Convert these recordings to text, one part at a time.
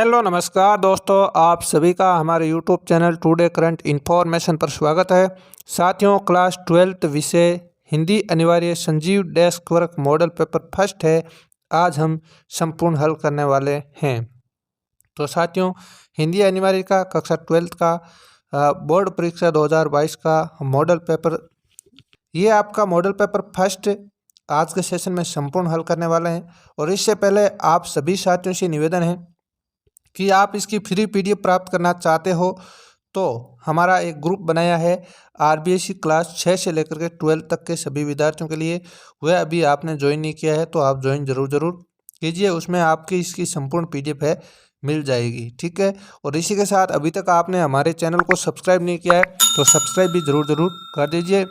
Hello नमस्कार दोस्तों, आप सभी का हमारे YouTube channel today current information पर स्वागत है। साथियों, क्लास 12th विषय हिंदी अनिवार्य Sanjeev desk work model paper first है। आज हम संपूर्ण हल करने वाले हैं। तो साथियों, हिंदी अनिवार्य का कक्षा 12th का बोर्ड परीक्षा 2022 का मॉडल पेपर, ये आपका मॉडल पेपर फर्स्ट आज के सेशन में संपूर्ण हल करने वाले हैं। और इससे पहले आप सभी साथियों से निवेदन है कि आप इसकी फ्री पीडीएफ प्राप्त करना चाहते हो तो हमारा एक ग्रुप बनाया है आरबीएससी क्लास 6 से लेकर के 12 तक के सभी विद्यार्थियों के लिए। वह अभी आपने ज्वाइन नहीं किया है तो आप ज्वाइन जरूर कीजिए। उसमें आपकी इसकी संपूर्ण पीडीएफ है मिल जाएगी, ठीक है। और इसी के साथ अभी तक आपने हमारे चैनल को सब्सक्राइब नहीं किया है तो सब्सक्राइब भी जरूर कर दीजिए।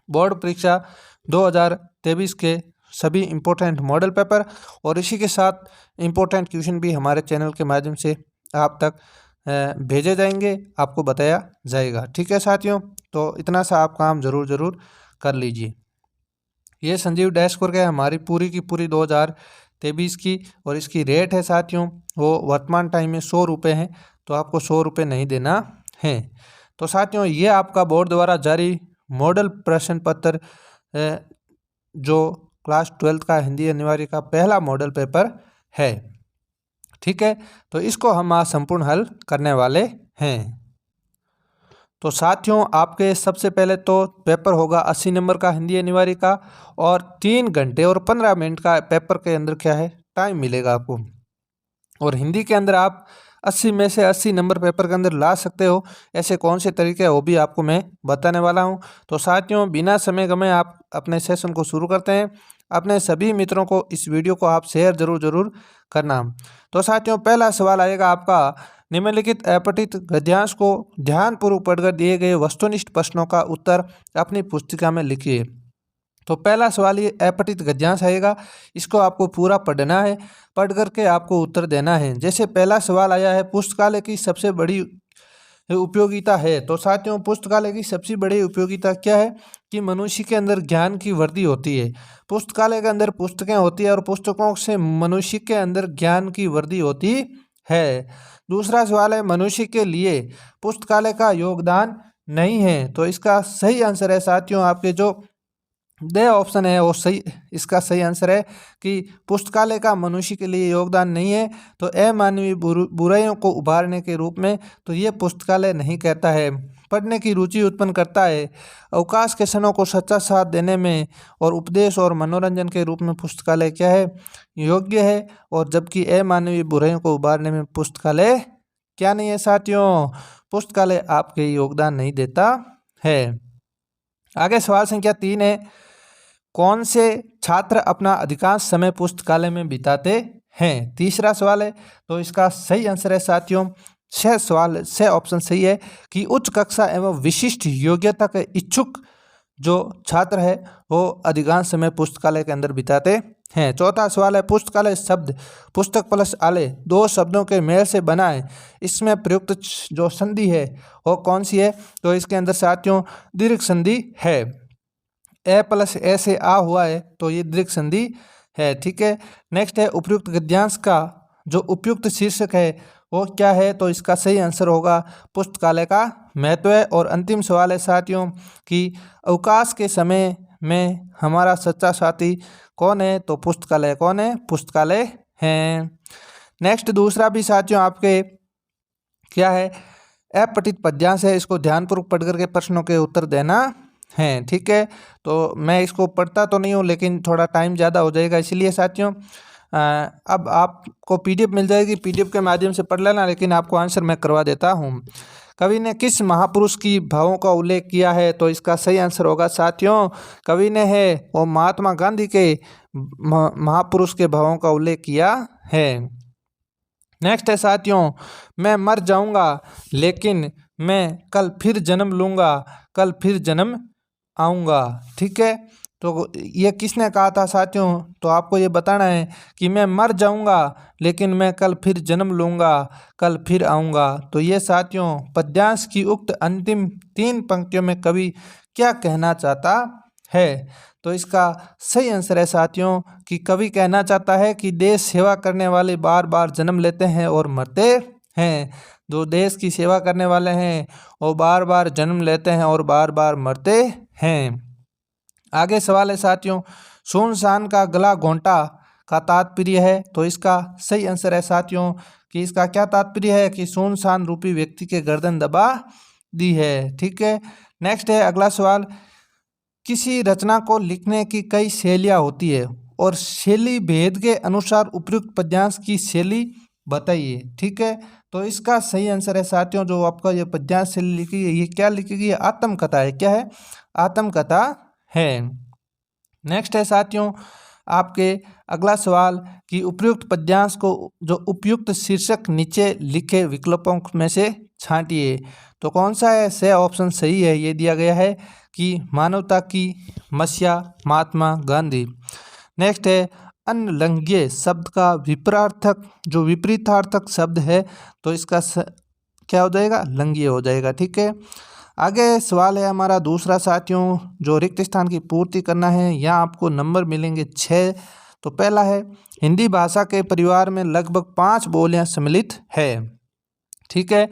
बोर्ड परीक्षा 2023 के सभी इम्पोर्टेंट मॉडल पेपर और इसी के साथ इम्पोर्टेंट क्वेश्चन भी हमारे चैनल के माध्यम से आप तक भेजे जाएंगे, आपको बताया जाएगा, ठीक है साथियों। तो इतना सा आप काम जरूर कर लीजिए। ये संजीव डेस्क वर्क है हमारी पूरी की पूरी 2023 की, और इसकी रेट है साथियों वो वर्तमान टाइम में 100 रुपये है, तो आपको 100 रुपये नहीं देना है। तो साथियों, ये आपका बोर्ड द्वारा जारी मॉडल प्रश्न पत्र जो क्लास 12th का हिंदी अनिवार्य का पहला मॉडल पेपर है, ठीक है। तो इसको हम आज संपूर्ण हल करने वाले हैं। तो साथियों, आपके सबसे पहले तो पेपर होगा 80 नंबर का हिंदी अनिवार्य का, और 3 घंटे और 15 मिनट का पेपर के अंदर क्या है टाइम मिलेगा आपको। और हिंदी के अंदर आप 80 में से 80 नंबर पेपर के अंदर ला सकते हो। ऐसे कौन से तरीके हैं वो भी आपको मैं बताने वाला हूं। तो साथियों, बिना समय गंवाए आप अपने सेशन को शुरू करते हैं। अपने सभी मित्रों को इस वीडियो को आप शेयर जरूर करना। तो साथियों, पहला सवाल आएगा आपका, निम्नलिखित अपठित गद्यांश को ध्यानपूर्वक पढ़कर दिए गए वस्तुनिष्ठ प्रश्नों का उत्तर अपनी पुस्तिका में लिखिए। तो पहला सवाल ये अपठित गद्यांश आएगा, इसको आपको पूरा पढ़ना है, पढ़ करके आपको उत्तर देना है। जैसे पहला सवाल आया है, पुस्तकालय की सबसे बड़ी उपयोगिता है। तो साथियों, पुस्तकालय की सबसे बड़ी उपयोगिता क्या है कि मनुष्य के अंदर ज्ञान की वृद्धि होती है। पुस्तकालय के अंदर पुस्तकें होती है और पुस्तकों से मनुष्य के अंदर ज्ञान की वृद्धि होती है। दूसरा सवाल है, मनुष्य के लिए पुस्तकालय का योगदान नहीं है। तो इसका सही आंसर है साथियों, आपके जो दे ऑप्शन है वो सही, इसका सही आंसर है कि पुस्तकालय का मनुष्य के लिए योगदान नहीं है। तो अमानवीय बुराइयों को उभारने के रूप में तो ये पुस्तकालय नहीं कहता है। पढ़ने की रुचि उत्पन्न करता है, अवकाश के क्षणों को सच्चा साथ देने में और उपदेश और मनोरंजन के रूप में पुस्तकालय क्या है योग्य है। और जबकि अमानवीय बुराइयों को उभारने में पुस्तकालय क्या नहीं है साथियों, पुस्तकालय आपके योगदान नहीं देता है। आगे सवाल संख्या 3 है, कौन से छात्र अपना अधिकांश समय पुस्तकालय में बिताते हैं। तीसरा सवाल है, तो इसका सही आंसर है साथियों 6 ऑप्शन सही है कि उच्च कक्षा एवं विशिष्ट योग्यता के इच्छुक जो छात्र है वो अधिकांश समय पुस्तकालय के अंदर बिताते हैं। चौथा सवाल है, पुस्तकालय शब्द पुस्तक प्लस आलय 2 शब्दों के मेल से बना है, इसमें प्रयुक्त जो संधि है वो कौन सी है। तो इसके अंदर साथियों दीर्घ संधि है, ए प्लस ए से आ हुआ है तो ये दीर्घ संधि है, ठीक है। नेक्स्ट है, उपयुक्त गद्यांश का जो उपयुक्त शीर्षक है वो क्या है। तो इसका सही आंसर होगा पुस्तकालय का महत्व है। और अंतिम सवाल है साथियों कि अवकाश के समय में हमारा सच्चा साथी कौन है। तो पुस्तकालय कौन है, पुस्तकालय है। नेक्स्ट दूसरा भी साथियों आपके क्या है अपठित पद्यांश है, इसको ध्यानपूर्वक पढ़ करके प्रश्नों के उत्तर देना है, ठीक है। तो मैं इसको पढ़ता तो नहीं हूँ लेकिन थोड़ा टाइम ज़्यादा हो जाएगा, इसलिए साथियों अब आपको पीडीएफ मिल जाएगी, पीडीएफ के माध्यम से पढ़ लेना, लेकिन आपको आंसर मैं करवा देता हूँ। कवि ने किस महापुरुष की भावों का उल्लेख किया है। तो इसका सही आंसर होगा साथियों, कवि ने है वो महात्मा गांधी के महापुरुष के भावों का उल्लेख किया है। नेक्स्ट है साथियों, मैं मर जाऊंगा लेकिन मैं कल फिर जन्म लूंगा, कल फिर जन्म आऊँगा, ठीक है। तो ये किसने कहा था साथियों, तो आपको ये बताना है कि मैं मर जाऊंगा लेकिन मैं कल फिर जन्म लूंगा, कल फिर आऊँगा। तो ये साथियों पद्यांश की उक्त अंतिम 3 पंक्तियों में कवि क्या कहना चाहता है। तो इसका सही आंसर है साथियों कि कवि कहना चाहता है कि देश सेवा करने वाले बार बार जन्म लेते हैं और मरते हैं। जो देश की सेवा करने वाले हैं वो बार बार जन्म लेते हैं और बार बार मरते हैं। आगे सवाल है साथियों, सुनसान का गला घोंटा का तात्पर्य है। तो इसका सही आंसर है साथियों कि इसका क्या तात्पर्य है कि सुनसान रूपी व्यक्ति के गर्दन दबा दी है। ठीक है, नेक्स्ट है अगला सवाल, किसी रचना को लिखने की कई शैलियाँ होती है और शैली भेद के अनुसार उपयुक्त पद्यांश की शैली बताइए। ठीक है, तो इसका सही आंसर है साथियों जो आपका ये पद्यांश शैली लिखी है, ये क्या लिखी गई है? आत्मकथा है। क्या है? आत्मकथा है। नेक्स्ट है साथियों आपके अगला सवाल कि उपयुक्त पद्यांश को जो उपयुक्त शीर्षक नीचे लिखे विकल्पों में से छांटिए। तो कौन सा है? से ऑप्शन सही है, ये दिया गया है कि मानवता की मसीहा महात्मा गांधी। नेक्स्ट है अनलंघ्य शब्द का विपरीतार्थक जो विपरीतार्थक शब्द है तो इसका क्या हो जाएगा? लंघ्य हो जाएगा। ठीक है, आगे सवाल है हमारा दूसरा साथियों, जो रिक्त स्थान की पूर्ति करना है। यहाँ आपको नंबर मिलेंगे 6। तो पहला है हिंदी भाषा के परिवार में लगभग 5 बोलियां सम्मिलित है। ठीक है,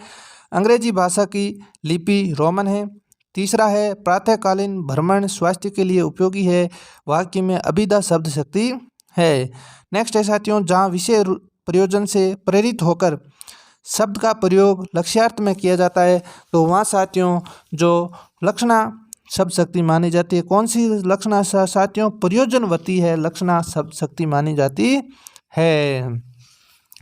अंग्रेजी भाषा की लिपि रोमन है। तीसरा है प्रातःकालीन भ्रमण स्वास्थ्य के लिए उपयोगी है। वाक्य में अभिधा शब्द शक्ति है। नेक्स्ट है साथियों, जहाँ विषय प्रयोजन से प्रेरित होकर शब्द का प्रयोग लक्ष्यार्थ में किया जाता है तो वहाँ साथियों जो लक्षणा शब्द शक्ति मानी जाती है। कौन सी लक्षणा साथियों? प्रयोजनवती है लक्षणा शब्द शक्ति मानी जाती है।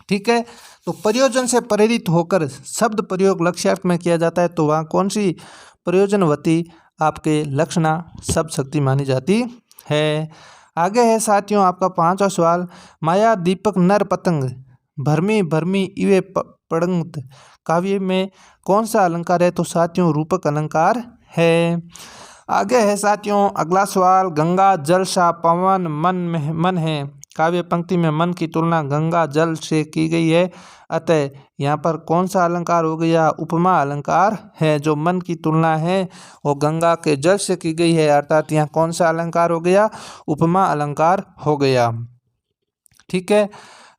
ठीक है, तो प्रयोजन से प्रेरित होकर शब्द प्रयोग लक्ष्यार्थ में किया जाता है तो वहाँ कौन सी प्रयोजनवती आपके लक्षणा शब्द शक्ति मानी जाती है। आगे है साथियों आपका 5वां सवाल, माया दीपक नर पतंग भरमी भरमी इवे पड़ंत काव्य में कौन सा अलंकार है? तो साथियों रूपक अलंकार है। आगे है साथियों अगला सवाल, गंगा जल सा पवन मन है। काव्य पंक्ति में मन की तुलना गंगा जल से की गई है, अतः यहाँ पर कौन सा अलंकार हो गया? उपमा अलंकार है। जो मन की तुलना है वो गंगा के जल से की गई है, अर्थात यहाँ कौन सा अलंकार हो गया? उपमा अलंकार हो गया। ठीक है,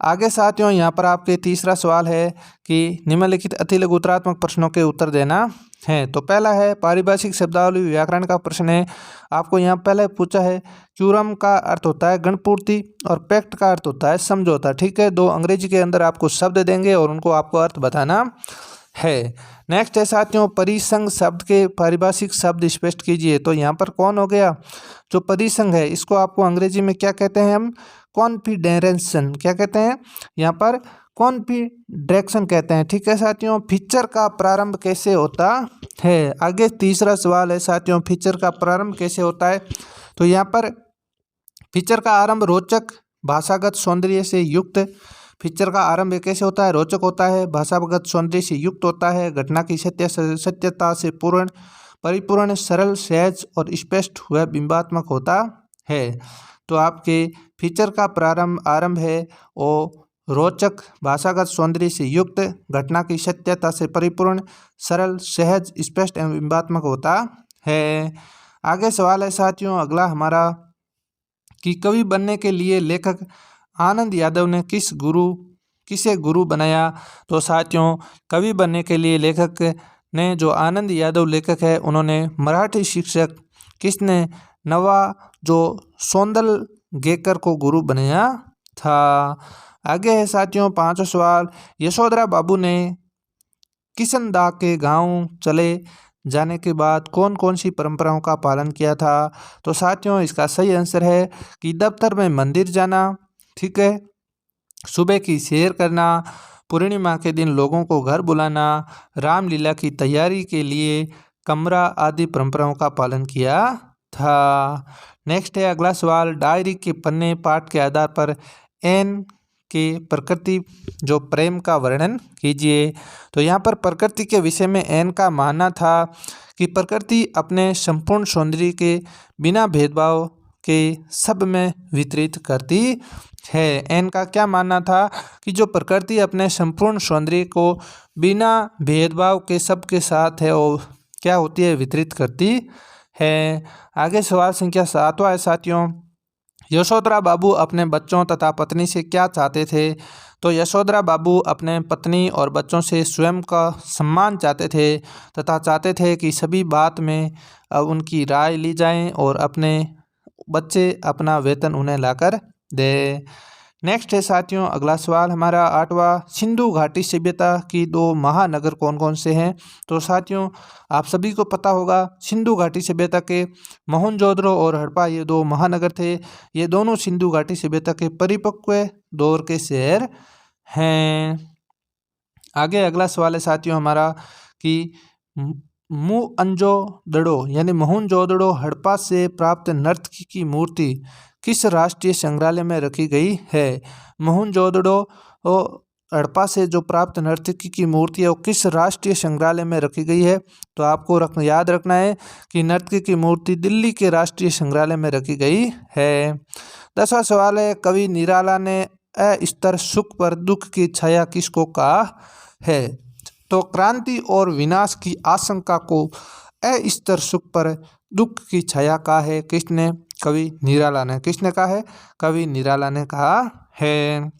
आगे साथियों यहाँ पर आपके तीसरा सवाल है कि निम्नलिखित अति लघु उत्तरात्मक प्रश्नों के उत्तर देना है। तो पहला है पारिभाषिक शब्दावली व्याकरण का प्रश्न है। आपको यहाँ पहले पूछा है क्यूरम का अर्थ होता है गणपूर्ति और पैक्ट का अर्थ होता है समझौता। ठीक है, 2 अंग्रेजी के अंदर आपको शब्द देंगे और उनको आपको अर्थ बताना है। नेक्स्ट है साथियों परिसंघ शब्द के पारिभाषिक शब्द स्पष्ट कीजिए। तो यहाँ पर कौन हो गया? जो परिसंघ है इसको आपको अंग्रेजी में क्या कहते हैं? हम कॉन्फिडेंसन क्या कहते हैं? यहाँ पर कॉन्फिडेंसन कहते हैं। ठीक है साथियों, फीचर का प्रारंभ कैसे होता है? आगे तीसरा सवाल है साथियों, फीचर का प्रारंभ कैसे होता है? तो यहाँ पर फीचर का आरंभ रोचक भाषागत सौंदर्य से युक्त। फीचर का आरंभ कैसे होता है? रोचक होता है, भाषागत सौंदर्य से युक्त होता है, घटना की सत्यता से पूर्ण परिपूर्ण सरल सहज और स्पष्ट व बिंबात्मक होता है। तो आपके फीचर का आरंभ है वो रोचक भाषागत सौंदर्य से युक्त, घटना की सत्यता से परिपूर्ण सरल सहज स्पष्ट एवं बिंबात्मक होता है। आगे सवाल है साथियों अगला हमारा कि कवि बनने के लिए लेखक आनंद यादव ने किसे गुरु बनाया? तो साथियों कवि बनने के लिए लेखक ने जो आनंद यादव लेखक है उन्होंने मराठी शिक्षक किसने नवा जो सौंदल गेकर को गुरु बनाया था। आगे है साथियों 5वां सवाल, यशोधरा बाबू ने किशनदा के गांव चले जाने के बाद कौन कौन सी परंपराओं का पालन किया था? तो साथियों इसका सही आंसर है कि दफ्तर में मंदिर जाना। ठीक है, सुबह की सैर करना, पूर्णिमा के दिन लोगों को घर बुलाना, रामलीला की तैयारी के लिए कमरा आदि परंपराओं का पालन किया था। नेक्स्ट है अगला सवाल, डायरी के पन्ने पाठ के आधार पर एन के प्रकृति जो प्रेम का वर्णन कीजिए। तो यहाँ पर प्रकृति के विषय में एन का मानना था कि प्रकृति अपने संपूर्ण सौंदर्य के बिना भेदभाव के सब में वितरित करती है। एन का क्या मानना था कि जो प्रकृति अपने संपूर्ण सौंदर्य को बिना भेदभाव के सबके साथ है वो क्या होती है? वितरित करती है। आगे सवाल संख्या 7वां है साथियों, यशोधरा बाबू अपने बच्चों तथा पत्नी से क्या चाहते थे? तो यशोधरा बाबू अपने पत्नी और बच्चों से स्वयं का सम्मान चाहते थे तथा चाहते थे कि सभी बात में उनकी राय ली जाए और अपने बच्चे अपना वेतन उन्हें लाकर दे। नेक्स्ट है साथियों अगला सवाल हमारा 8वां, सिंधु घाटी सभ्यता की 2 महानगर कौन कौन से हैं? तो साथियों आप सभी को पता होगा सिंधु घाटी सभ्यता के मोहनजोदड़ो और हड़प्पा ये 2 महानगर थे। ये दोनों सिंधु घाटी सभ्यता के परिपक्व दौर के शहर हैं। आगे अगला सवाल है साथियों हमारा कि मोहनजोदड़ो यानी मोहनजोदड़ो हड़प्पा से प्राप्त नर्तकी की मूर्ति किस राष्ट्रीय संग्रहालय में रखी गई है? मोहनजोदड़ो हड़प्पा से जो प्राप्त नर्तकी की मूर्ति है वो किस राष्ट्रीय संग्रहालय में रखी गई है? तो आपको याद रखना है कि नर्तकी की मूर्ति दिल्ली के राष्ट्रीय संग्रहालय में रखी गई है। 10वां सवाल है, कवि निराला ने अस्थिर सुख पर दुख की छाया किसको कहा है? तो क्रांति और विनाश की आशंका को अस्थिर सुख पर दुख की छाया कहा है किसने? कवि निराला ने। किसने कहा है? कवि निराला ने कहा है।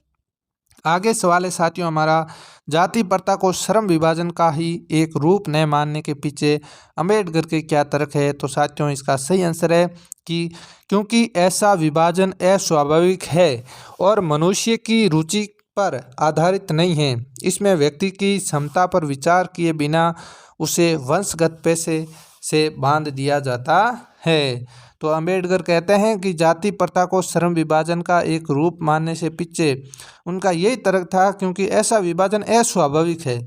आगे सवाल है साथियों हमारा, जाति प्रथा को श्रम विभाजन का ही एक रूप न मानने के पीछे अम्बेडकर के क्या तर्क है? तो साथियों इसका सही आंसर है कि क्योंकि ऐसा विभाजन अस्वाभाविक है और मनुष्य की रुचि पर आधारित नहीं है। इसमें व्यक्ति की क्षमता पर विचार किए बिना उसे वंशगत पेशे से बांध दिया जाता है। तो अम्बेडकर कहते हैं कि जाति प्रथा को श्रम विभाजन का एक रूप मानने से पीछे उनका यही तर्क था क्योंकि ऐसा विभाजन अस्वाभाविक है।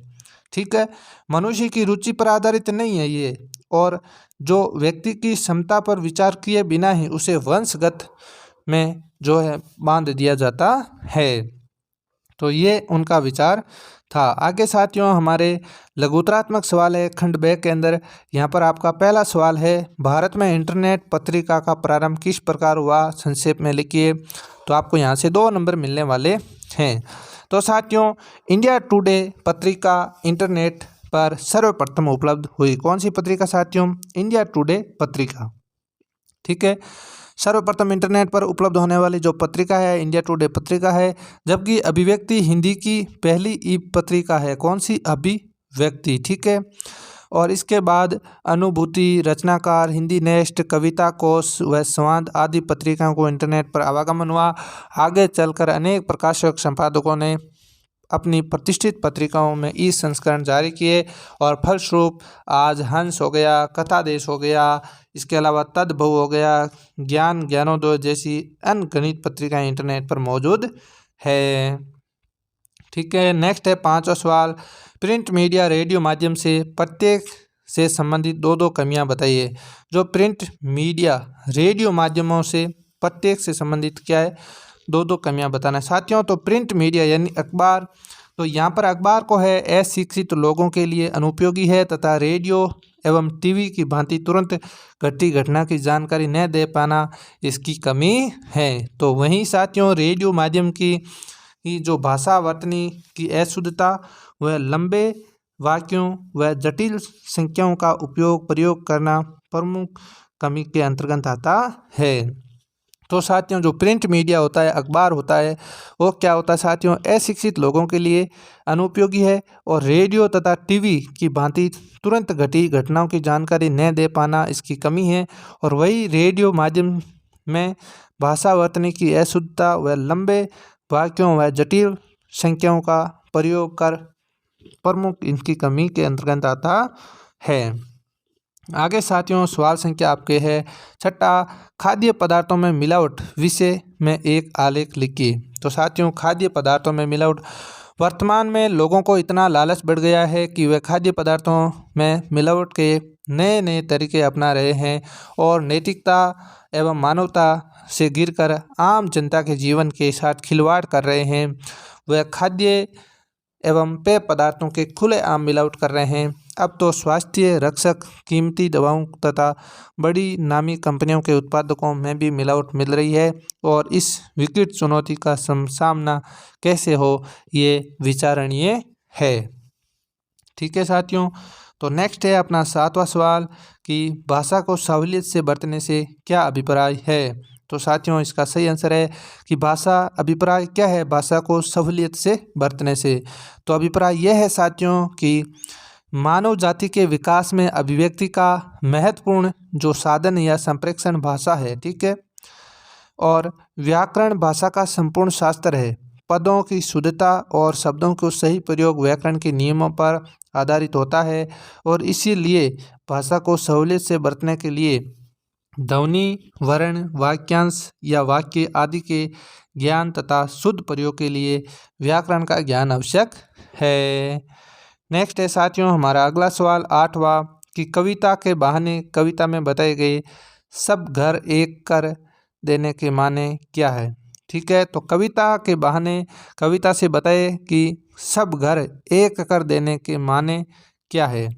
ठीक है, मनुष्य की रुचि पर आधारित नहीं है ये, और जो व्यक्ति की क्षमता पर विचार किए बिना ही उसे वंशगत में जो है बांध दिया जाता है। तो ये उनका विचार था। आगे साथियों हमारे लघुतरात्मक सवाल है खंड ब के अंदर। यहाँ पर आपका पहला सवाल है, भारत में इंटरनेट पत्रिका का प्रारंभ किस प्रकार हुआ? संक्षेप में लिखिए। तो आपको यहाँ से 2 नंबर मिलने वाले हैं। तो साथियों इंडिया टुडे पत्रिका इंटरनेट पर सर्वप्रथम उपलब्ध हुई। कौन सी पत्रिका साथियों? इंडिया टुडे पत्रिका। ठीक है, सर्वप्रथम इंटरनेट पर उपलब्ध होने वाली जो पत्रिका है इंडिया टुडे पत्रिका है। जबकि अभिव्यक्ति हिंदी की पहली ई पत्रिका है। कौन सी? अभिव्यक्ति। ठीक है, और इसके बाद अनुभूति, रचनाकार, हिंदी नेस्ट, कविता कोश व संवाद आदि पत्रिकाओं को इंटरनेट पर आवागमन हुआ। आगे चलकर अनेक प्रकाशक संपादकों ने अपनी प्रतिष्ठित पत्रिकाओं में ई संस्करण जारी किए और फलस्वरूप आज हंस हो गया, कथा देश हो गया, इसके अलावा तद्भव हो गया, ज्ञानोदय जैसी अनगिनत पत्रिकाएं इंटरनेट पर मौजूद है। ठीक है, नेक्स्ट है 5वां सवाल, प्रिंट मीडिया रेडियो माध्यम से प्रत्येक से संबंधित 2 कमियां बताइए। जो प्रिंट मीडिया रेडियो माध्यमों से प्रत्येक से संबंधित क्या है? 2 कमियां बताना है साथियों। तो प्रिंट मीडिया यानी अखबार, तो यहाँ पर अखबार को है अशिक्षित लोगों के लिए अनुपयोगी है तथा रेडियो एवं टीवी की भांति तुरंत घटती घटना की जानकारी न दे पाना इसकी कमी है। तो वहीं साथियों रेडियो माध्यम की जो भाषा वर्तनी की अशुद्धता व लंबे वाक्यों व जटिल संख्याओं का प्रयोग करना प्रमुख कमी के अंतर्गत आता है। तो साथियों जो प्रिंट मीडिया होता है, अखबार होता है, वो क्या होता है साथियों? अशिक्षित लोगों के लिए अनुपयोगी है और रेडियो तथा टीवी की भांति तुरंत घटी घटनाओं की जानकारी न दे पाना इसकी कमी है। और वही रेडियो माध्यम में भाषा वर्तनी की अशुद्धता व लंबे वाक्यों व जटिल संख्याओं का प्रयोग कर प्रमुख इनकी कमी के अंतर्गत आता है। आगे साथियों सवाल संख्या आपके है 6, खाद्य पदार्थों में मिलावट विषय में एक आलेख लिखिए। तो साथियों खाद्य पदार्थों में मिलावट, वर्तमान में लोगों को इतना लालच बढ़ गया है कि वे खाद्य पदार्थों में मिलावट के नए नए तरीके अपना रहे हैं और नैतिकता एवं मानवता से गिरकर आम जनता के जीवन के साथ खिलवाड़ कर रहे हैं। वे खाद्य एवं पेय पदार्थों के खुलेआम मिलावट कर रहे हैं। अब तो स्वास्थ्य रक्षक कीमती दवाओं तथा बड़ी नामी कंपनियों के उत्पादकों में भी मिलावट मिल रही है और इस विकट चुनौती का सामना कैसे हो ये विचारणीय है। ठीक है साथियों, तो नेक्स्ट है अपना 7वां सवाल कि भाषा को सहूलियत से बरतने से क्या अभिप्राय है। तो साथियों इसका सही आंसर है कि भाषा अभिप्राय क्या है, भाषा को सहूलियत से बरतने से। तो अभिप्राय यह है साथियों कि मानव जाति के विकास में अभिव्यक्ति का महत्वपूर्ण जो साधन या संप्रेषण भाषा है, ठीक है। और व्याकरण भाषा का संपूर्ण शास्त्र है। पदों की शुद्धता और शब्दों को सही प्रयोग व्याकरण के नियमों पर आधारित होता है और इसीलिए भाषा को सहूलियत से बरतने के लिए ध्वनि, वर्ण, वाक्यांश या वाक्य आदि के ज्ञान तथा शुद्ध प्रयोग के लिए व्याकरण का ज्ञान आवश्यक है। नेक्स्ट है साथियों हमारा अगला सवाल 8वां कि कविता के बहाने कविता में बताए गए सब घर एक कर देने के माने क्या है। ठीक है, तो कविता के बहाने कविता से बताए कि सब घर एक कर देने के माने क्या है।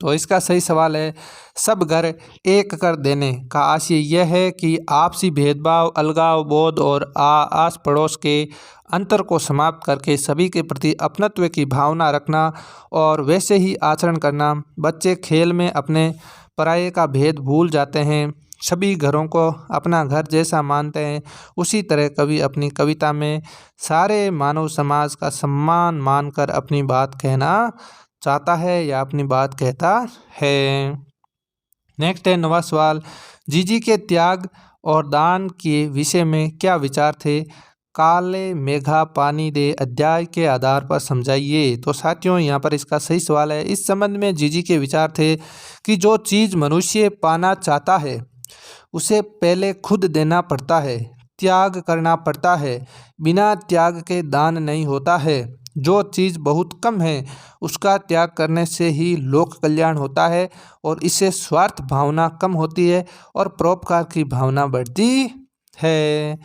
तो इसका सही सवाल है सब घर एक कर देने का आशय यह है कि आपसी भेदभाव, अलगाव बोध और आस पड़ोस के अंतर को समाप्त करके सभी के प्रति अपनत्व की भावना रखना और वैसे ही आचरण करना। बच्चे खेल में अपने पराये का भेद भूल जाते हैं, सभी घरों को अपना घर जैसा मानते हैं। उसी तरह कवि अपनी कविता में सारे मानव समाज का सम्मान मानकर अपनी बात कहना चाहता है या अपनी बात कहता है। नेक्स्ट है 9वां सवाल, जीजी के त्याग और दान के विषय में क्या विचार थे, काले मेघा पानी दे अध्याय के आधार पर समझाइए। तो साथियों यहाँ पर इसका सही सवाल है। इस संबंध में जीजी के विचार थे कि जो चीज़ मनुष्य पाना चाहता है उसे पहले खुद देना पड़ता है, त्याग करना पड़ता है। बिना त्याग के दान नहीं होता है। जो चीज़ बहुत कम है उसका त्याग करने से ही लोक कल्याण होता है और इससे स्वार्थ भावना कम होती है और परोपकार की भावना बढ़ती है।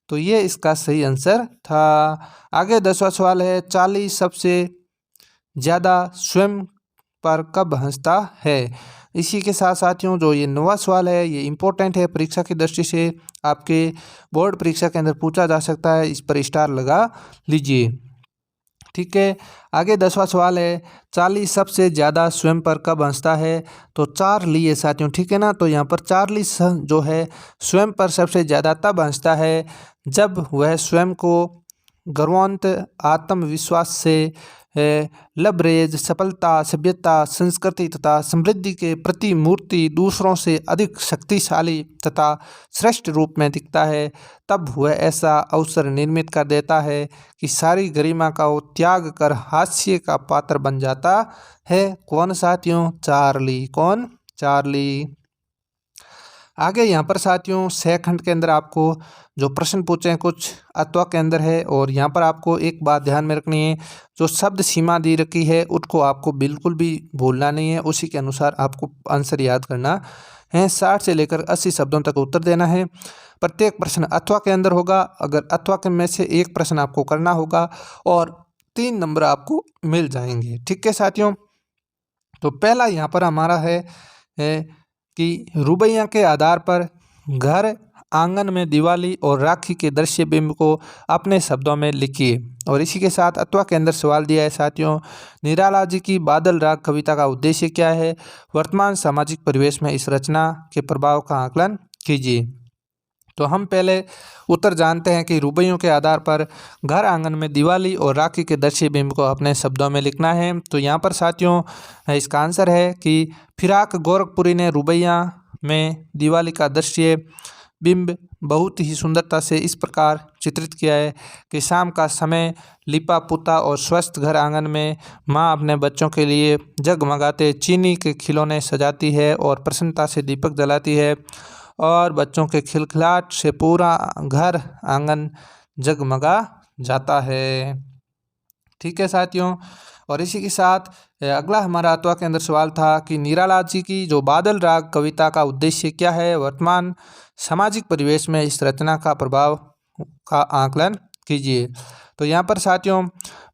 तो ये इसका सही आंसर था। आगे 10वां सवाल है, चार्ली सबसे ज़्यादा स्वयं पर कब हंसता है। इसी के साथ साथियों जो ये 9वां सवाल है ये इम्पोर्टेंट है, परीक्षा की दृष्टि से आपके बोर्ड परीक्षा के अंदर पूछा जा सकता है, इस पर स्टार लगा लीजिए। ठीक है, आगे 10वां सवाल है, चार्ली सबसे ज़्यादा स्वयं पर कब हंसता है। तो चार्ली है साथियों, ठीक है ना। तो यहाँ पर चार्ली जो है स्वयं पर सबसे ज़्यादा तब हंसता है जब वह स्वयं को गर्वान्वित आत्मविश्वास से लबरेज, सफलता, सभ्यता, संस्कृति तथा समृद्धि के प्रति मूर्ति दूसरों से अधिक शक्तिशाली तथा श्रेष्ठ रूप में दिखता है। तब वह ऐसा अवसर निर्मित कर देता है कि सारी गरिमा का वो त्याग कर हास्य का पात्र बन जाता है। कौन साथियों? चार्ली। कौन? चार्ली। आगे यहाँ पर साथियों छह खंड के अंदर आपको जो प्रश्न पूछे हैं कुछ अथवा के अंदर है और यहाँ पर आपको एक बात ध्यान में रखनी है, जो शब्द सीमा दी रखी है उसको आपको बिल्कुल भी भूलना नहीं है, उसी के अनुसार आपको आंसर याद करना है। 60 से लेकर 80 शब्दों तक उत्तर देना है। प्रत्येक प्रश्न अथवा के अंदर होगा। अगर अथवा के में से एक प्रश्न आपको करना होगा और 3 नंबर आपको मिल जाएंगे। ठीक है साथियों, तो पहला यहाँ पर हमारा है कि रुबैया के आधार पर घर, आंगन में दिवाली और राखी के दृश्य बिंब को अपने शब्दों में लिखिए। और इसी के साथ अथवा के अंदर सवाल दिया है साथियों, निराला जी की बादल राग कविता का उद्देश्य क्या है। वर्तमान सामाजिक परिवेश में इस रचना के प्रभाव का आकलन कीजिए। तो हम पहले उत्तर जानते हैं कि रुबैयों के आधार पर घर, आंगन में दिवाली और राखी के दृश्य बिंब को अपने शब्दों में लिखना है। तो यहाँ पर साथियों इसका आंसर है कि फिराक गोरखपुरी ने रुबैया में दिवाली का दृश्य बिंब बहुत ही सुंदरता से इस प्रकार चित्रित किया है कि शाम का समय लिपा पुता और स्वस्थ घर आंगन में माँ अपने बच्चों के लिए जगमगाते चीनी के खिलौने सजाती है और प्रसन्नता से दीपक जलाती है और बच्चों के खिलखिलाहट से पूरा घर आंगन जगमगा जाता है। ठीक है साथियों, और इसी के साथ अगला हमारा अथवा के अंदर सवाल था कि निराला जी की जो बादल राग कविता का उद्देश्य क्या है। वर्तमान सामाजिक परिवेश में इस रचना का प्रभाव का आकलन कीजिए। तो यहाँ पर साथियों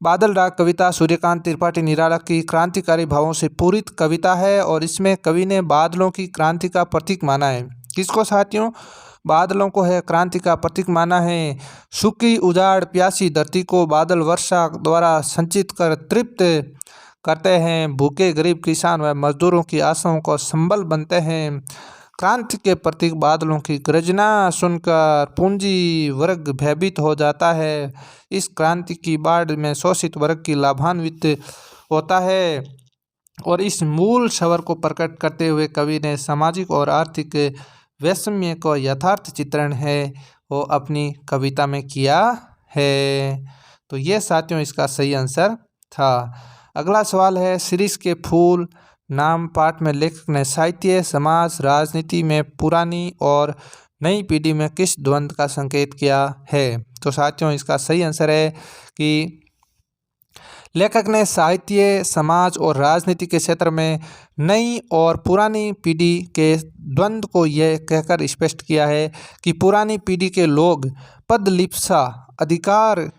बादल राग कविता सूर्यकांत त्रिपाठी निराला की क्रांतिकारी भावों से पूरित कविता है और इसमें कवि ने बादलों की क्रांति का प्रतीक माना है। किसको साथियों? बादलों को है क्रांति का प्रतीक माना है। सूखी उजाड़ प्यासी धरती को बादल वर्षा द्वारा संचित कर तृप्त करते हैं, भूखे गरीब किसान व मजदूरों की आशाओं का संबल बनते हैं। क्रांति के प्रतीक बादलों की गर्जना सुनकर पूंजी वर्ग भयभीत हो जाता है। इस क्रांति की बाढ़ में शोषित वर्ग की लाभान्वित होता है और इस मूल स्वर को प्रकट करते हुए कवि ने सामाजिक और आर्थिक वैषम्य को यथार्थ चित्रण है वो अपनी कविता में किया है। तो ये साथियों इसका सही आंसर था। अगला सवाल है, शिरीष के फूल नाम पाठ में लेखक ने साहित्य, समाज, राजनीति में पुरानी और नई पीढ़ी में किस द्वंद्व का संकेत किया है? तो साथियों इसका सही आंसर है कि लेखक ने साहित्य, समाज और राजनीति के क्षेत्र में नई और पुरानी पीढ़ी के द्वंद्व को यह कहकर स्पष्ट किया है कि पुरानी पीढ़ी के लोग पदलिप्सा, अधिकार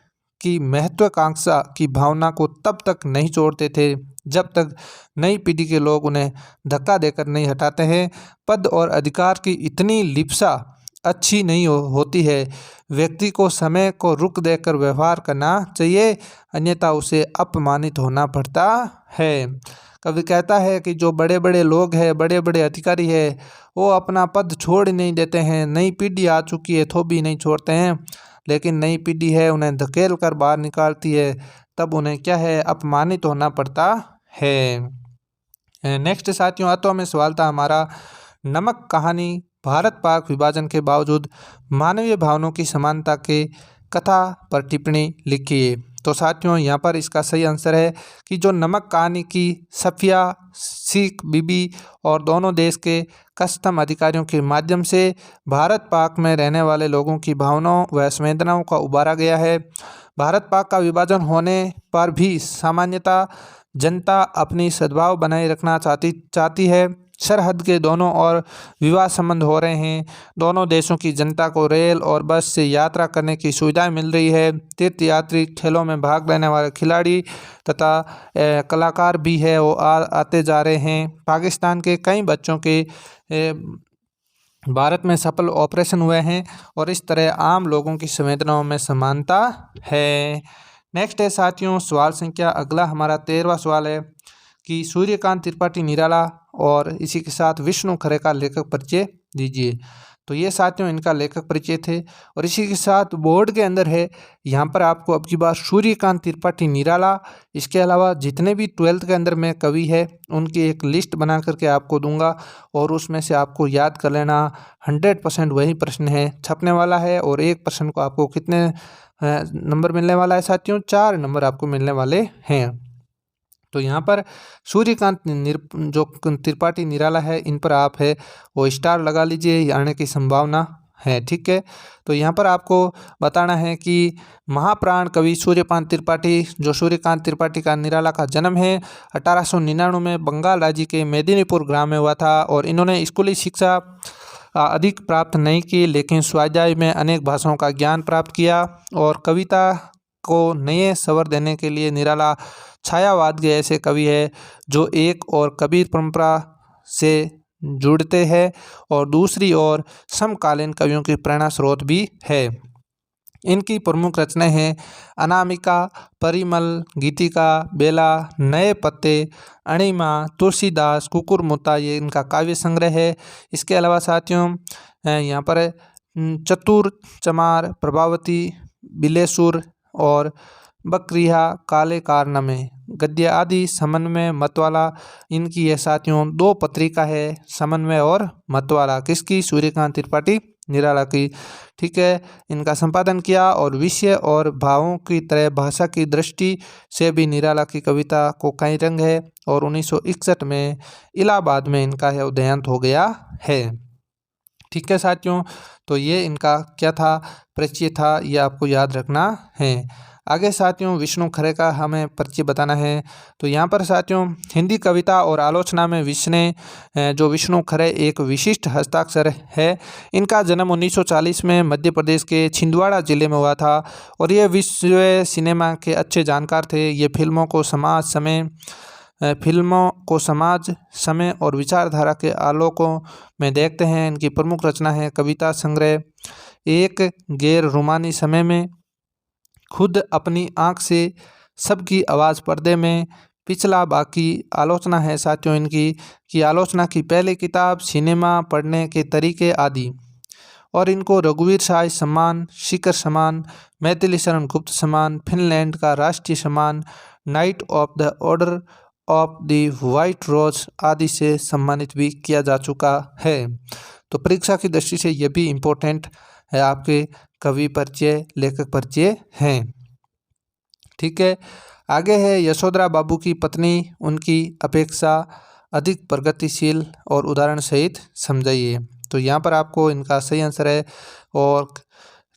की महत्वाकांक्षा की भावना को तब तक नहीं छोड़ते थे जब तक नई पीढ़ी के लोग उन्हें धक्का देकर नहीं हटाते हैं। पद और अधिकार की इतनी लिप्सा अच्छी नहीं होती है। व्यक्ति को समय को रुक देकर व्यवहार करना चाहिए, अन्यथा उसे अपमानित होना पड़ता है। कवि कहता है कि जो बड़े बड़े लोग हैं, बड़े बड़े अधिकारी हैं, वो अपना पद छोड़ नहीं देते हैं। नई पीढ़ी आ चुकी है तो भी नहीं छोड़ते हैं, लेकिन नई पीढ़ी है उन्हें धकेल कर बाहर निकालती है, तब उन्हें क्या है, अपमानित होना पड़ता है। नेक्स्ट साथियों आठवां में सवाल था हमारा, नमक कहानी भारत पाक विभाजन के बावजूद मानवीय भावनाओं की समानता के कथा पर टिप्पणी लिखिए। तो साथियों यहाँ पर इसका सही आंसर है कि जो नमक कहानी की सफिया सिख बीबी और दोनों देश के कस्टम अधिकारियों के माध्यम से भारत पाक में रहने वाले लोगों की भावनाओं व संवेदनाओं का उबारा गया है। भारत पाक का विभाजन होने पर भी सामान्यतः जनता अपनी सद्भाव बनाए रखना चाहती है। सरहद के दोनों ओर विवाह संबंध हो रहे हैं। दोनों देशों की जनता को रेल और बस से यात्रा करने की सुविधाएं मिल रही है। तीर्थ यात्री, खेलों में भाग लेने वाले खिलाड़ी तथा कलाकार भी है वो आते जा रहे हैं। पाकिस्तान के कई बच्चों के भारत में सफल ऑपरेशन हुए हैं और इस तरह आम लोगों की संवेदनाओं में समानता है। नेक्स्ट है साथियों सवाल संख्या अगला हमारा 13वां सवाल है कि सूर्यकांत त्रिपाठी निराला और इसी के साथ विष्णु खरे का लेखक परिचय दीजिए। तो ये साथियों इनका लेखक परिचय थे और इसी के साथ बोर्ड के अंदर है यहाँ पर आपको अब की बार सूर्यकांत त्रिपाठी निराला, इसके अलावा जितने भी 12th के अंदर में कवि है उनकी एक लिस्ट बना करके आपको दूंगा और उसमें से आपको याद कर लेना। 100% वही प्रश्न है छपने वाला है और एक प्रश्न को आपको कितने नंबर मिलने वाला है साथियों? 4 नंबर आपको मिलने वाले हैं। तो यहाँ पर सूर्यकांत जो त्रिपाठी निराला है इन पर आप है वो स्टार लगा लीजिए, आने की संभावना है। ठीक है, तो यहाँ पर आपको बताना है कि महाप्राण कवि सूर्यकांत त्रिपाठी, जो सूर्यकांत त्रिपाठी का निराला का जन्म है 1899 में बंगाल राज्य के मेदिनीपुर ग्राम में हुआ था और इन्होंने स्कूली शिक्षा अधिक प्राप्त नहीं की, लेकिन स्वाध्याय में अनेक भाषाओं का ज्ञान प्राप्त किया और कविता को नए स्वर देने के लिए निराला छायावाद के ऐसे कवि है जो एक और कबीर परंपरा से जुड़ते हैं और दूसरी ओर समकालीन कवियों की प्रेरणा स्रोत भी है। इनकी प्रमुख रचनाएं हैं अनामिका, परिमल, गीतिका, बेला, नए पत्ते, अणिमा, तुलसीदास, कुकुरमुत्ता, ये इनका काव्य संग्रह है। इसके अलावा साथियों यहाँ पर चतुर चमार, प्रभावती, बिलेसुर और बकरिया, काले कारनामे, गद्य आदि, समन्वय, मतवाला, इनकी यह साथियों 2 पत्रिका है, समन्वय और मतवाला, किसकी? सूर्यकांत त्रिपाठी निराला की। ठीक है, इनका संपादन किया और विषय और भावों की तरह भाषा की दृष्टि से भी निराला की कविता को कई रंग है और 1961 में इलाहाबाद में इनका है देहांत हो गया है। ठीक है साथियों, तो ये इनका क्या था, परिचय था, ये आपको याद रखना है। आगे साथियों विष्णु खरे का हमें परिचय बताना है। तो यहाँ पर साथियों हिंदी कविता और आलोचना में जो विष्णु खरे एक विशिष्ट हस्ताक्षर है। इनका जन्म 1940 में मध्य प्रदेश के छिंदवाड़ा जिले में हुआ था और ये विश्व सिनेमा के अच्छे जानकार थे। ये फिल्मों को समाज, समय और विचारधारा के आलोकों में देखते हैं। इनकी प्रमुख रचना है कविता संग्रह एक गैर रोमानी समय में, खुद अपनी आँख से सबकी आवाज़ पर्दे में, पिछला बाकी आलोचना है साथियों इनकी कि आलोचना की पहली किताब, सिनेमा पढ़ने के तरीके आदि। और इनको रघुवीर शाह सम्मान, शिखर सम्मान, मैथिली शरण गुप्त सम्मान, फिनलैंड का राष्ट्रीय सम्मान, knight of the order of the white rose आदि से सम्मानित भी किया जा चुका है। तो परीक्षा की दृष्टि से यह भी इम्पोर्टेंट है, आपके कवि परिचय, लेखक परिचय हैं। ठीक है, आगे है यशोधरा बाबू की पत्नी, उनकी अपेक्षा अधिक प्रगतिशील और उदाहरण सहित समझाइए। तो यहाँ पर आपको इनका सही आंसर है और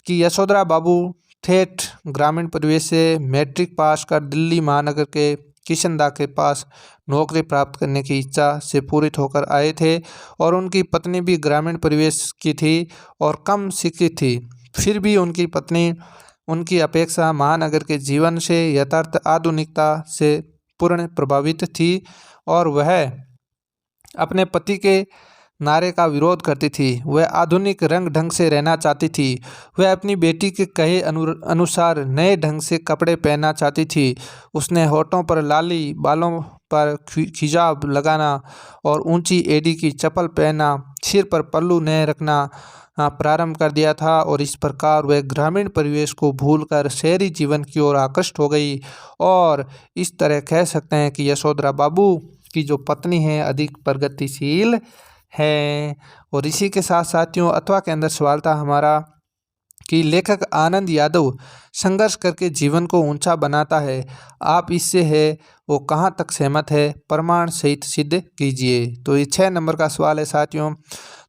कि यशोधरा बाबू ठेठ ग्रामीण परिवेश से मैट्रिक पास कर दिल्ली महानगर के किशनदा के पास नौकरी प्राप्त करने की इच्छा से पूरित होकर आए थे और उनकी पत्नी भी ग्रामीण परिवेश की थी और कम शिक्षित थी। फिर भी उनकी पत्नी उनकी अपेक्षा महानगर के जीवन से, यथार्थ आधुनिकता से पूर्ण प्रभावित थी और वह अपने पति के नारे का विरोध करती थी। वह आधुनिक रंग ढंग से रहना चाहती थी। वह अपनी बेटी के कहे अनुसार नए ढंग से कपड़े पहनना चाहती थी। उसने होठों पर लाली, बालों पर खिजाब लगाना और ऊंची एड़ी की चप्पल पहनना, सिर पर पल्लू न रखना प्रारंभ कर दिया था और इस प्रकार वह ग्रामीण परिवेश को भूलकर शहरी जीवन की ओर आकृष्ट हो गई। और इस तरह कह सकते हैं कि यशोधरा बाबू की जो पत्नी है अधिक प्रगतिशील है। और इसी के साथ साथियों अथवा के अंदर सवाल था हमारा कि लेखक आनंद यादव संघर्ष करके जीवन को ऊंचा बनाता है, आप इससे है वो कहाँ तक सहमत है, प्रमाण सहित सिद्ध कीजिए। तो ये 6 नंबर का सवाल है साथियों।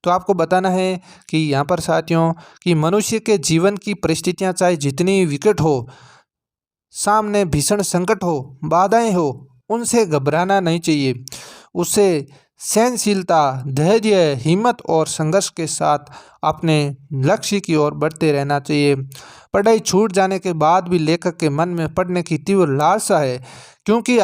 तो आपको बताना है कि यहाँ पर साथियों कि मनुष्य के जीवन की परिस्थितियाँ चाहे जितनी विकट हो, सामने भीषण संकट हो, बाधाएं हो, उनसे घबराना नहीं चाहिए। उसे सहनशीलता, धैर्य, हिम्मत और संघर्ष के साथ अपने लक्ष्य की ओर बढ़ते रहना चाहिए। पढ़ाई छूट जाने के बाद भी लेखक के मन में पढ़ने की तीव्र लालसा है, क्योंकि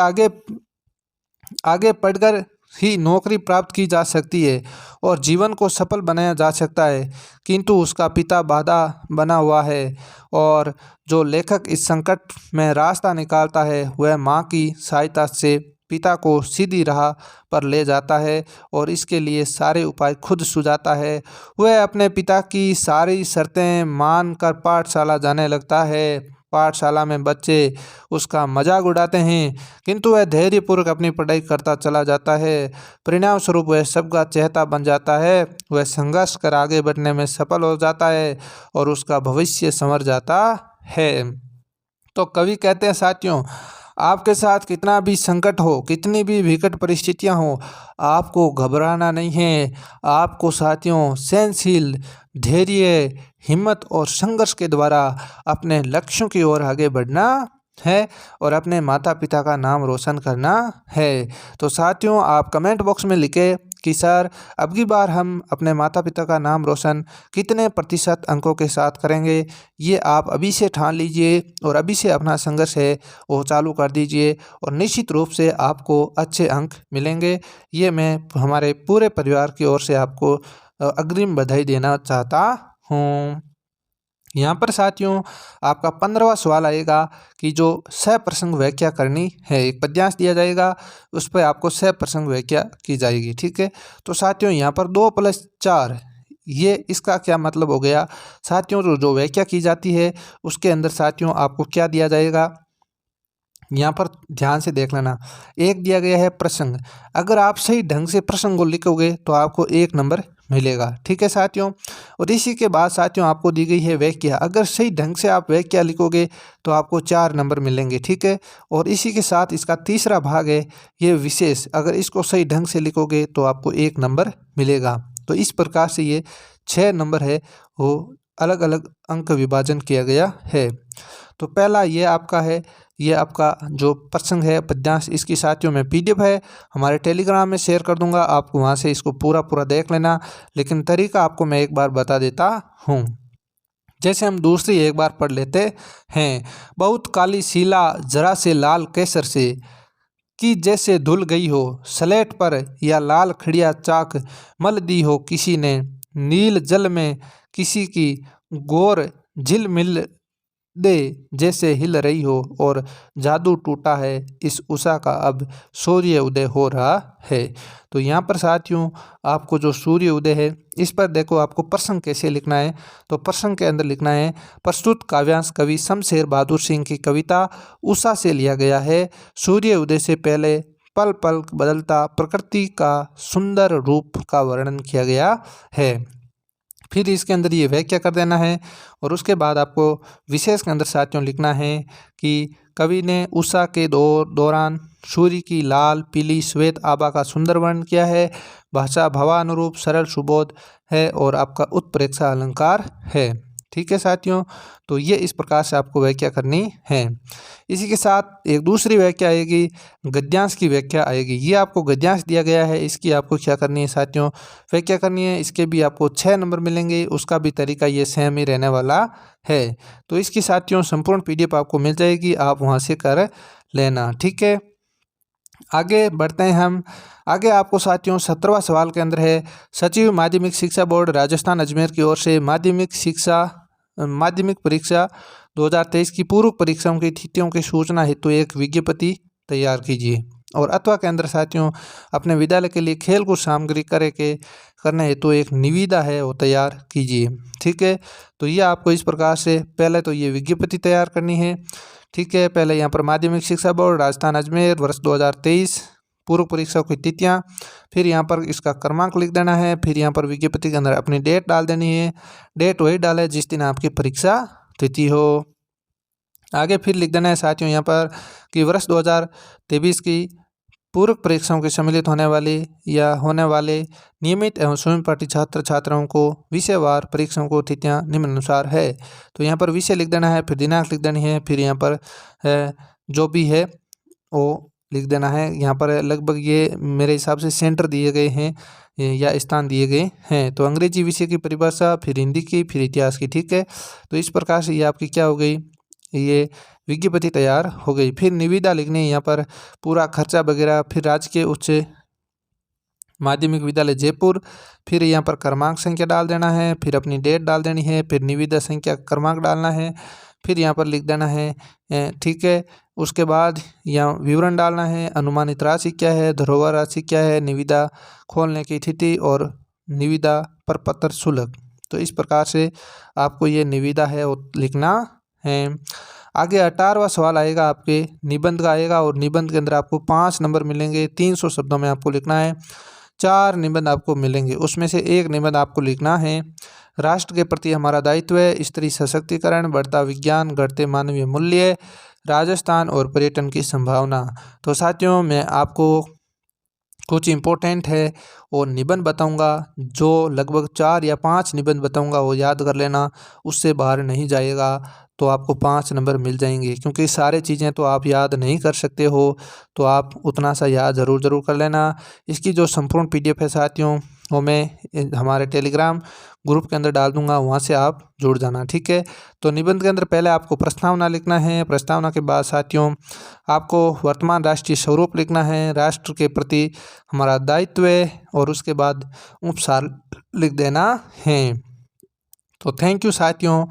आगे पढ़कर ही नौकरी प्राप्त की जा सकती है और जीवन को सफल बनाया जा सकता है, किंतु उसका पिता बाधा बना हुआ है। और जो लेखक इस संकट में रास्ता निकालता है वह माँ की सहायता से पिता को सीधी राह पर ले जाता है और इसके लिए सारे उपाय खुद सुझाता है। वह अपने पिता की सारी शर्तें मानकर पाठशाला जाने लगता है। पाठशाला में बच्चे उसका मजाक उड़ाते हैं, किंतु वह धैर्यपूर्वक अपनी पढ़ाई करता चला जाता है। परिणाम स्वरूप वह सबका चहेता बन जाता है। वह संघर्ष कर आगे बढ़ने में सफल हो जाता है और उसका भविष्य संवर जाता है। तो कवि कहते हैं साथियों, आपके साथ कितना भी संकट हो, कितनी भी विकट परिस्थितियां हो, आपको घबराना नहीं है। आपको साथियों सहनशील, धैर्य, हिम्मत और संघर्ष के द्वारा अपने लक्ष्यों की ओर आगे बढ़ना है और अपने माता पिता का नाम रोशन करना है। तो साथियों आप कमेंट बॉक्स में लिखें कि सर अब की बार हम अपने माता पिता का नाम रोशन कितने प्रतिशत अंकों के साथ करेंगे। ये आप अभी से ठान लीजिए और अभी से अपना संघर्ष है वो चालू कर दीजिए और निश्चित रूप से आपको अच्छे अंक मिलेंगे। ये मैं हमारे पूरे परिवार की ओर से आपको अग्रिम बधाई देना चाहता हूँ। यहाँ पर साथियों आपका 15वां सवाल आएगा कि जो सप्रसंग व्याख्या करनी है। एक पद्यांश दिया जाएगा, उस पर आपको सप्रसंग व्याख्या की जाएगी। ठीक है, तो साथियों यहाँ पर 2+4 ये इसका क्या मतलब हो गया साथियों। जो व्याख्या की जाती है उसके अंदर साथियों आपको क्या दिया जाएगा, यहाँ पर ध्यान से देख लेना। एक दिया गया है प्रसंग, अगर आप सही ढंग से प्रसंग को लिखोगे तो आपको 1 नंबर मिलेगा। ठीक है साथियों, और इसी के बाद साथियों आपको दी गई है व्याख्या, अगर सही ढंग से आप व्याख्या लिखोगे तो आपको 4 नंबर मिलेंगे। ठीक है, और इसी के साथ इसका तीसरा भाग है ये विशेष, अगर इसको सही ढंग से लिखोगे तो आपको 1 नंबर मिलेगा। तो इस प्रकार से ये 6 नंबर है वो अलग अलग अंक विभाजन किया गया है। तो पहला ये आपका है, ये आपका जो प्रसंग है पद्यांश, इसकी साथियों में PDF है, हमारे टेलीग्राम में शेयर कर दूंगा, आप वहाँ से इसको पूरा देख लेना। लेकिन तरीका आपको मैं एक बार बता देता हूँ। जैसे हम दूसरी एक बार पढ़ लेते हैं। बहुत काली शीला जरा से लाल केसर से, कि जैसे धुल गई हो स्लेट पर, या लाल खड़िया चाक मल दी हो किसी ने, नील जल में किसी की गोर झिलमिल दे जैसे हिल रही हो और जादू टूटा है इस उषा का अब सूर्य उदय हो रहा है। तो यहाँ पर साथियों आपको जो सूर्य उदय है इस पर देखो आपको प्रसंग कैसे लिखना है। तो प्रसंग के अंदर लिखना है प्रस्तुत काव्यांश कवि शमशेर बहादुर सिंह की कविता उषा से लिया गया है। सूर्य उदय से पहले पल पल बदलता प्रकृति का सुंदर रूप का वर्णन किया गया है। फिर इसके अंदर ये व्याख्या कर देना है और उसके बाद आपको विशेष के अंदर साथियों लिखना है कि कवि ने उषा के दौरान सूर्य की लाल पीली श्वेत आभा का सुंदर वर्णन किया है। भाषा भावानुरूप सरल सुबोध है और आपका उत्प्रेक्षा अलंकार है। ठीक है साथियों, तो ये इस प्रकार से आपको व्याख्या करनी है। इसी के साथ एक दूसरी व्याख्या आएगी, गद्यांश की व्याख्या आएगी। ये आपको गद्यांश दिया गया है, इसकी आपको क्या करनी है साथियों, व्याख्या करनी है। इसके भी आपको 6 नंबर मिलेंगे, उसका भी तरीका ये सेम ही रहने वाला है। तो इसकी साथियों संपूर्ण PDF आपको मिल जाएगी, आप वहाँ से कर लेना। ठीक है, आगे बढ़ते हैं हम। आगे आपको साथियों 17वां सवाल के अंदर है, सचिव माध्यमिक शिक्षा बोर्ड राजस्थान अजमेर की ओर से माध्यमिक परीक्षा 2023 की पूर्व परीक्षाओं की तिथियों की सूचना हेतु एक विज्ञप्ति तैयार कीजिए। और अथवा के अंदर साथियों अपने विद्यालय के लिए खेलकूद सामग्री करने हेतु एक निविदा है वो तैयार कीजिए। ठीक है, तो ये आपको इस प्रकार से पहले तो ये विज्ञप्ति तैयार करनी है। ठीक है, पहले यहाँ पर माध्यमिक शिक्षा बोर्ड राजस्थान अजमेर वर्ष 2023 पूर्व परीक्षा की तिथियाँ, फिर यहाँ पर इसका क्रमांक लिख देना है। फिर यहाँ पर विज्ञप्ति के अंदर अपनी डेट डाल देनी है, डेट वही डाले जिस दिन आपकी परीक्षा तिथि हो। आगे फिर लिख देना है साथियों यहाँ पर कि वर्ष 2023 की पूर्व परीक्षाओं के सम्मिलित होने वाले नियमित एवं स्वयं पाठी छात्र छात्राओं को विषयवार परीक्षाओं को तिथियाँ निम्नानुसार है। तो यहाँ पर विषय लिख देना है, फिर दिनांक लिख देनी है, फिर यहाँ पर जो भी है वो लिख देना है। यहाँ पर लगभग ये मेरे हिसाब से सेंटर दिए गए हैं या स्थान दिए गए हैं। तो अंग्रेजी विषय की परिभाषा, फिर हिंदी की, फिर इतिहास की। ठीक है, तो इस प्रकार से ये आपकी क्या हो गई, ये विज्ञप्ति तैयार हो गई। फिर निविदा लिखनी है यहाँ पर पूरा खर्चा वगैरह, फिर राजकीय उच्च माध्यमिक विद्यालय जयपुर, फिर यहाँ पर क्रमांक संख्या डाल देना है, फिर अपनी डेट डाल देनी है, फिर निविदा संख्या क्रमांक डालना है, फिर यहाँ पर लिख देना है। ठीक है, उसके बाद यहाँ विवरण डालना है, अनुमानित राशि क्या है, धरोहर राशि क्या है, निविदा खोलने की तिथि और निविदा प्रपत्र शुल्क। तो इस प्रकार से आपको ये निविदा है वो लिखना है। आगे 18वां सवाल आएगा, आपके निबंध का आएगा और निबंध के अंदर आपको 5 नंबर मिलेंगे। 300 शब्दों में आपको लिखना है। 4 निबंध आपको मिलेंगे, उसमें से एक निबंध आपको लिखना है, राष्ट्र के प्रति हमारा दायित्व है, स्त्री सशक्तिकरण, बढ़ता विज्ञान, घटते मानवीय मूल्य, राजस्थान और पर्यटन की संभावना। तो साथियों मैं आपको कुछ इम्पोर्टेंट है और निबंध बताऊंगा, जो लगभग 4 या 5 निबंध बताऊंगा वो याद कर लेना, उससे बाहर नहीं जाएगा तो आपको 5 नंबर मिल जाएंगे। क्योंकि सारे चीज़ें तो आप याद नहीं कर सकते हो, तो आप उतना सा याद ज़रूर कर लेना। इसकी जो संपूर्ण PDF है साथियों वो मैं हमारे टेलीग्राम ग्रुप के अंदर डाल दूंगा, वहाँ से आप जुड़ जाना। ठीक है, तो निबंध के अंदर पहले आपको प्रस्तावना लिखना है। प्रस्तावना के बाद साथियों आपको वर्तमान राष्ट्रीय स्वरूप लिखना है, राष्ट्र के प्रति हमारा दायित्व है, और उसके बाद उपसार लिख देना है। तो थैंक यू साथियों,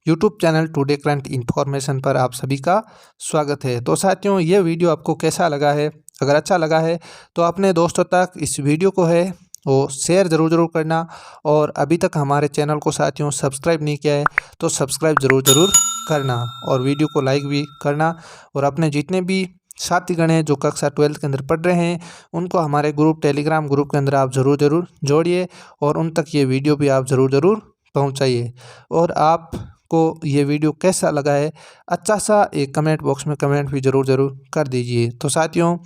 YouTube channel today current information पर आप सभी का स्वागत है। तो साथियों ये वीडियो आपको कैसा लगा है, अगर अच्छा लगा है तो अपने दोस्तों तक इस वीडियो को है वो शेयर ज़रूर करना, और अभी तक हमारे चैनल को साथियों सब्सक्राइब नहीं किया है तो सब्सक्राइब ज़रूर करना, और वीडियो को लाइक भी करना, और अपने जितने भी साथीगण हैं जो कक्षा 12th के अंदर पढ़ रहे हैं उनको हमारे टेलीग्राम ग्रुप के अंदर आप ज़रूर जोड़िए, और उन तक ये वीडियो भी आप ज़रूर पहुंचाइए। और आपको ये वीडियो कैसा लगा है अच्छा सा एक कमेंट बॉक्स में कमेंट भी ज़रूर कर दीजिए। तो साथियों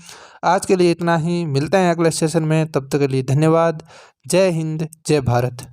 आज के लिए इतना ही, मिलते हैं अगले सेशन में, तब तक के लिए धन्यवाद। जय हिंद, जय भारत।